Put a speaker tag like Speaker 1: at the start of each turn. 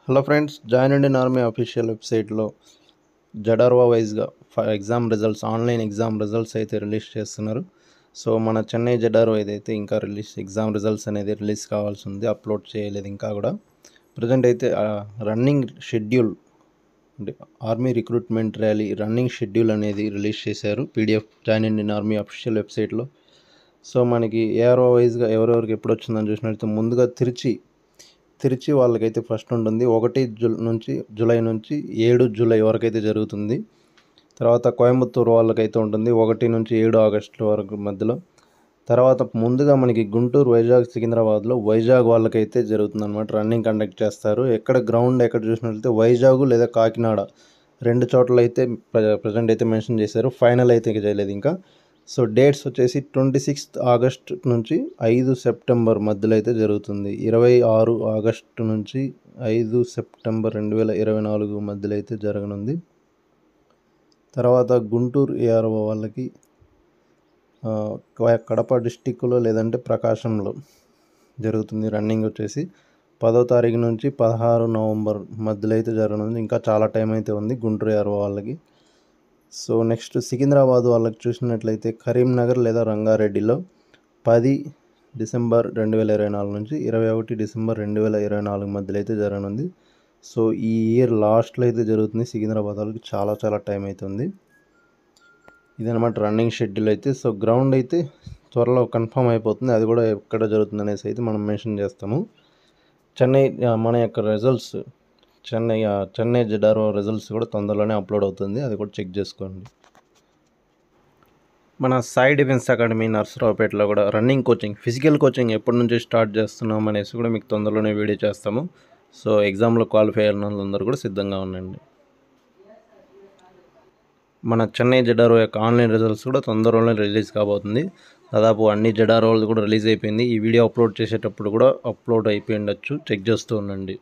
Speaker 1: Hello friends, join Indian army official వెబ్సైట్లో జడార్వా వైజ్గా exam results, online exam results అయితే release చేస్తున్నారు. సో మన చెన్నై జడార్వా ఏదైతే ఇంకా ఎగ్జామ్ రిజల్ట్స్ అనేది రిలీజ్ కావాల్సి ఉంది, అప్లోడ్ చేయలేదు ఇంకా కూడా. ప్రజెంట్ అయితే రన్నింగ్ షెడ్యూల్ అంటే army recruitment rally running schedule అనేది రిలీజ్ చేశారు PDF join Indian army official వెబ్సైట్లో. సో మనకి ఏఆర్ఓ వైజ్గా ఎవరెవరికి ఎప్పుడు వచ్చిందని చూసినట్లయితే ముందుగా తిరుచి వాళ్ళకైతే ఫస్ట్ ఉంటుంది. 1 జూలై నుంచి 7 జూలై వరకు అయితే జరుగుతుంది. తర్వాత కోయంబత్తూరు వాళ్ళకైతే ఉంటుంది 1 నుంచి 7 ఆగస్టు వరకు మధ్యలో. తర్వాత ముందుగా మనకి గుంటూరు, వైజాగ్, సికింద్రాబాద్లో వైజాగ్ వాళ్ళకైతే జరుగుతుంది అనమాట, రన్నింగ్ కండక్ట్ చేస్తారు. గ్రౌండ్ ఎక్కడ చూసినట్లయితే వైజాగ్ లేదా కాకినాడ 2 చోట్ల అయితే ప్రజెంట్ అయితే మెన్షన్ చేశారు. ఫైనల్ అయితే చేయలేదు ఇంకా. సో డేట్స్ వచ్చేసి 26 ఆగస్ట్ నుంచి 5 సెప్టెంబర్ మధ్యలో అయితే జరుగుతుంది. 26 ఆగస్టు నుంచి 5 సెప్టెంబర్ 2024 మధ్యలో అయితే జరగనుంది. తర్వాత గుంటూరు ఏఆర్ఓ వాళ్ళకి కడప డిస్టిక్లో లేదంటే ప్రకాశంలో జరుగుతుంది. రన్నింగ్ వచ్చేసి 10వ తారీఖు నుంచి 16 నవంబర్ మధ్యలో అయితే జరగనుంది. ఇంకా చాలా టైం అయితే ఉంది గుంటూరు ఏఆర్ఓ వాళ్ళకి. సో నెక్స్ట్ సికింద్రాబాద్ వాళ్ళకి చూసినట్లయితే కరీంనగర్ లేదా రంగారెడ్డిలో 10 డిసెంబర్ 2024 నుంచి 21 డిసెంబర్ 2024 మధ్యలో అయితే జరగనుంది. సో ఈ ఇయర్ లాస్ట్లో అయితే జరుగుతుంది సికింద్రాబాద్ వాళ్ళకి. చాలా టైం అవుతుంది. ఇదనమాట రన్నింగ్ షెడ్యూల్ అయితే. సో గ్రౌండ్ అయితే త్వరలో కన్ఫర్మ్ అయిపోతుంది, అది కూడా ఎక్కడ జరుగుతుంది అనేసి అయితే మనం మెన్షన్ చేస్తాము. మన యొక్క రిజల్ట్స్ చెన్నై జడార్వా రిజల్ట్స్ కూడా తొందరలోనే అప్లోడ్ అవుతుంది, అది కూడా చెక్ చేసుకోండి. మన సాయి డిఫెన్స్ అకాడమీ నర్సరావుపేటలో కూడా రన్నింగ్ కోచింగ్, ఫిజికల్ కోచింగ్ ఎప్పటి నుంచి స్టార్ట్ చేస్తున్నాం అనేసి కూడా మీకు తొందరలోనే వీడియో చేస్తాము. సో ఎగ్జామ్లో క్వాలిఫై అయిన వాళ్ళందరూ కూడా సిద్ధంగా ఉండండి. మన చెన్నై జడార్వా యొక్క ఆన్లైన్ రిజల్ట్స్ కూడా తొందరలోనే రిలీజ్ కాబోతుంది. దాదాపు అన్ని జడార్వాలు కూడా రిలీజ్ అయిపోయింది. ఈ వీడియో అప్లోడ్ చేసేటప్పుడు కూడా అప్లోడ్ అయిపోయి ఉండొచ్చు, చెక్ చేస్తూ ఉండండి.